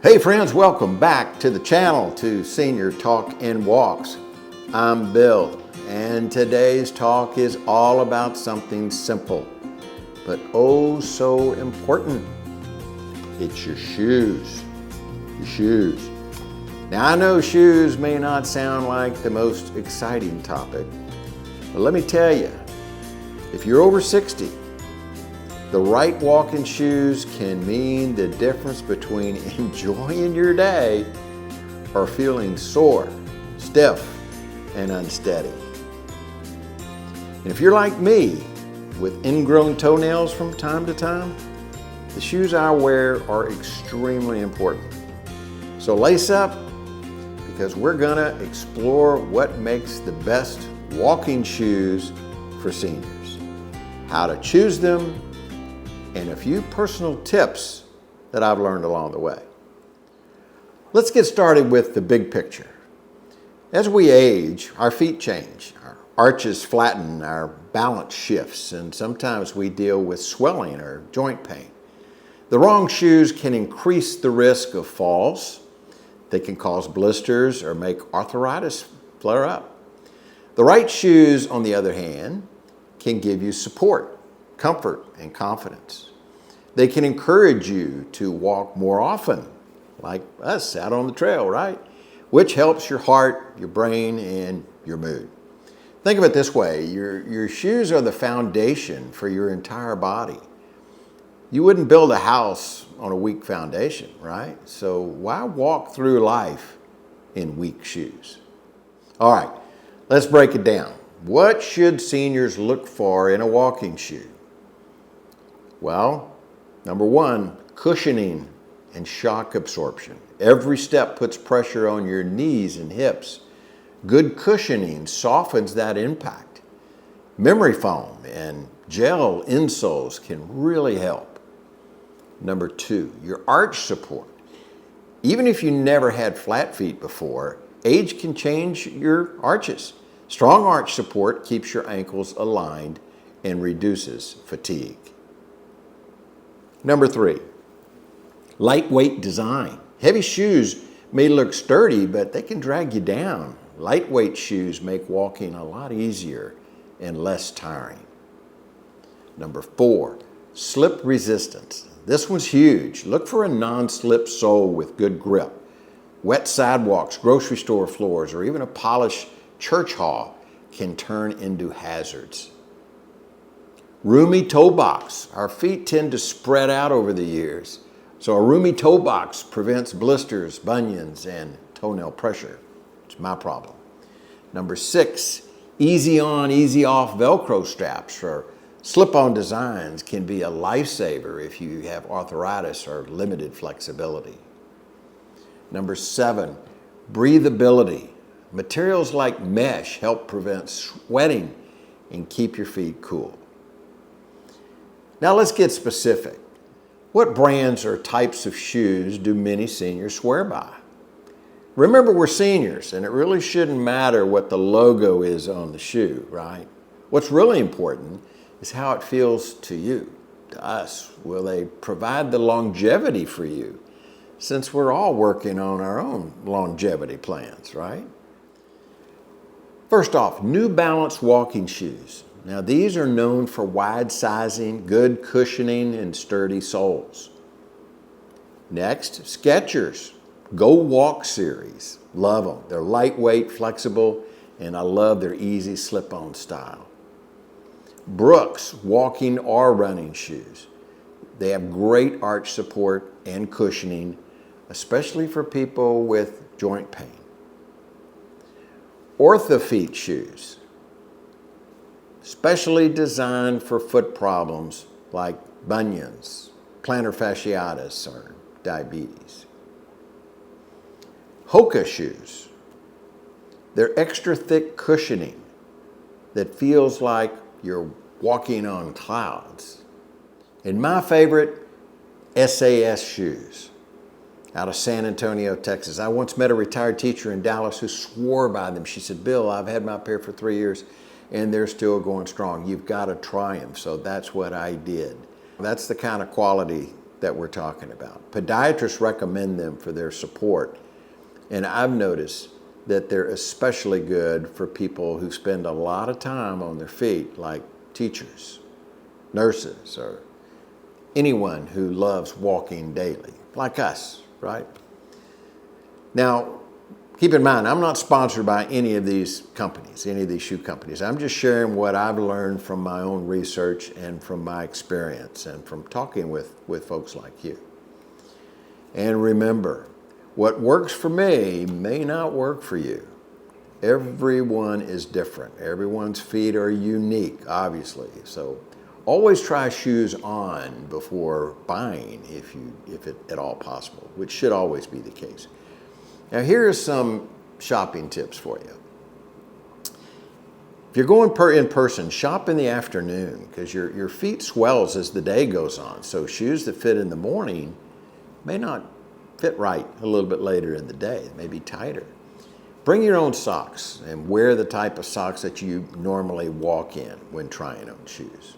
Hey friends, welcome back to the channel to Senior Talk and Walks. I'm Bill, and today's talk is all about something simple, but oh so important. It's your shoes. Your shoes. Now I know shoes may not sound like the most exciting topic, but let me tell you, if you're over 60, the right walking shoes can mean the difference between enjoying your day or feeling sore, stiff, and unsteady. And if you're like me, with ingrown toenails from time to time, the shoes I wear are extremely important. So lace up, because we're gonna explore what makes the best walking shoes for seniors, how to choose them, and a few personal tips that I've learned along the way. Let's get started with the big picture. As we age, our feet change, our arches flatten, our balance shifts, and sometimes we deal with swelling or joint pain. The wrong shoes can increase the risk of falls. They can cause blisters or make arthritis flare up. The right shoes, on the other hand, can give you support, comfort, and confidence. They can encourage you to walk more often, like us out on the trail, right? Which helps your heart, your brain, and your mood. Think of it this way, your shoes are the foundation for your entire body. You wouldn't build a house on a weak foundation, right? So why walk through life in weak shoes? All right, let's break it down. What should seniors look for in a walking shoe? Well, number one, cushioning and shock absorption. Every step puts pressure on your knees and hips. Good cushioning softens that impact. Memory foam and gel insoles can really help. Number two, your arch support. Even if you never had flat feet before, age can change your arches. Strong arch support keeps your ankles aligned and reduces fatigue. Number three, lightweight design. Heavy shoes may look sturdy, but they can drag you down. Lightweight shoes make walking a lot easier and less tiring. Number four, slip resistance. This one's huge. Look for a non-slip sole with good grip. Wet sidewalks, grocery store floors, or even a polished church hall can turn into hazards. Roomy toe box. Our feet tend to spread out over the years, so a roomy toe box prevents blisters, bunions, and toenail pressure. It's my problem. Number six, easy on, easy off Velcro straps or slip-on designs can be a lifesaver if you have arthritis or limited flexibility. Number seven, breathability. Materials like mesh help prevent sweating and keep your feet cool. Now let's get specific. What brands or types of shoes do many seniors swear by? Remember, we're seniors, and it really shouldn't matter what the logo is on the shoe, right? What's really important is how it feels to you, to us. Will they provide the longevity for you? Since we're all working on our own longevity plans, right? First off, New Balance walking shoes. Now these are known for wide sizing, good cushioning, and sturdy soles. Next, Skechers Go Walk series. Love them. They're lightweight, flexible, and I love their easy slip-on style. Brooks walking or running shoes. They have great arch support and cushioning, especially for people with joint pain. Orthofeet shoes, specially designed for foot problems like bunions, plantar fasciitis, or diabetes. Hoka shoes. They're extra thick cushioning that feels like you're walking on clouds. And my favorite, SAS shoes out of San Antonio, Texas. I once met a retired teacher in Dallas who swore by them. She said, Bill, I've had my pair for 3 years and they're still going strong. You've got to try them. So that's what I did. That's the kind of quality that we're talking about. Podiatrists recommend them for their support. And I've noticed that they're especially good for people who spend a lot of time on their feet, like teachers, nurses, or anyone who loves walking daily, like us, right? Now, keep in mind, I'm not sponsored by any of these companies, any of these shoe companies. I'm just sharing what I've learned from my own research and from my experience and from talking with folks like you. And remember, what works for me may not work for you. Everyone is different. Everyone's feet are unique, obviously. So always try shoes on before buying if at all possible, which should always be the case. Now here are some shopping tips for you. If you're going in person, shop in the afternoon because your feet swells as the day goes on. So shoes that fit in the morning may not fit right a little bit later in the day. They may be tighter. Bring your own socks and wear the type of socks that you normally walk in when trying on shoes.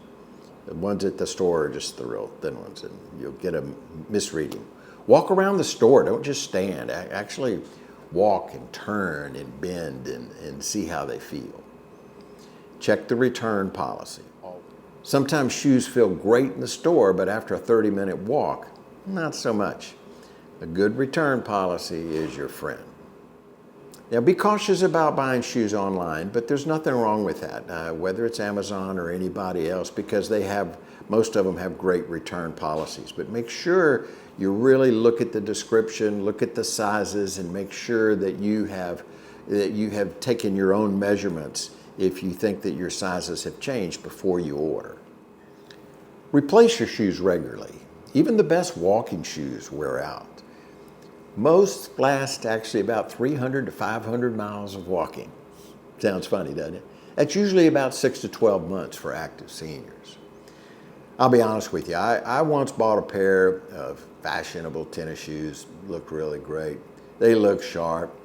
The ones at the store are just the real thin ones and you'll get a misreading. Walk around the store, don't just stand. Actually walk and turn and bend and see how they feel. Check the return policy. Sometimes shoes feel great in the store, but after a 30-minute walk, not so much. A good return policy is your friend. Now be cautious about buying shoes online, but there's nothing wrong with that, whether it's Amazon or anybody else, because most of them have great return policies. But make sure you really look at the description, look at the sizes, and make sure that you have taken your own measurements if you think that your sizes have changed before you order. Replace your shoes regularly. Even the best walking shoes wear out. Most last actually about 300 to 500 miles of walking. Sounds funny, doesn't it? That's usually about 6 to 12 months for active seniors. I'll be honest with you, I once bought a pair of fashionable tennis shoes, looked really great. They looked sharp.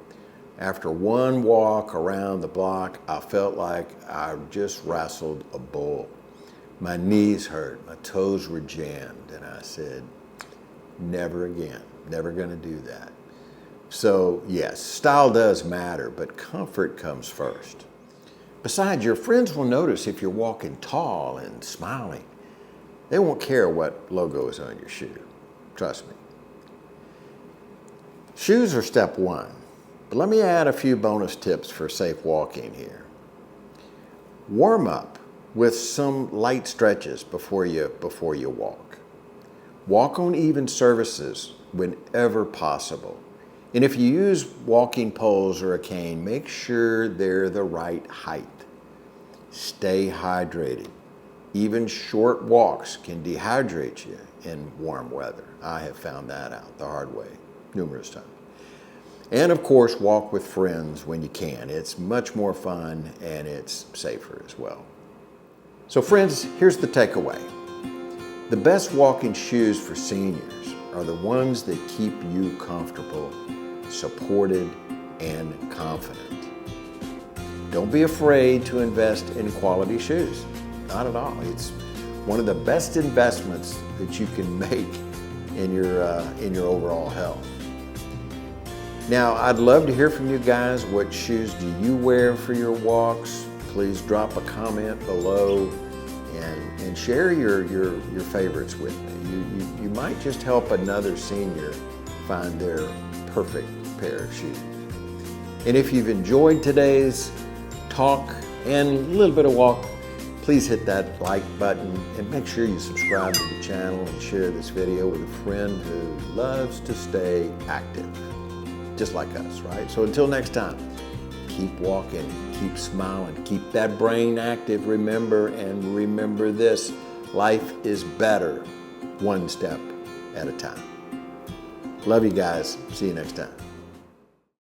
After one walk around the block, I felt like I just wrestled a bull. My knees hurt, my toes were jammed, and I said, never again, never gonna do that. So yes, style does matter, but comfort comes first. Besides, your friends will notice if you're walking tall and smiling. They won't care what logo is on your shoe, trust me. Shoes are step one, but let me add a few bonus tips for safe walking here. Warm up with some light stretches before you walk. Walk on even surfaces whenever possible. And if you use walking poles or a cane, make sure they're the right height. Stay hydrated. Even short walks can dehydrate you in warm weather. I have found that out the hard way numerous times. And of course, walk with friends when you can. It's much more fun and it's safer as well. So friends, here's the takeaway. The best walking shoes for seniors are the ones that keep you comfortable, supported, and confident. Don't be afraid to invest in quality shoes. Not at all. It's one of the best investments that you can make in your overall health. Now, I'd love to hear from you guys. What shoes do you wear for your walks? Please drop a comment below and share your favorites with me. You might just help another senior find their perfect pair of shoes. And if you've enjoyed today's talk and a little bit of walk, please hit that like button and make sure you subscribe to the channel and share this video with a friend who loves to stay active, just like us, right? So until next time, keep walking, keep smiling, keep that brain active, remember this, life is better one step at a time. Love you guys. See you next time.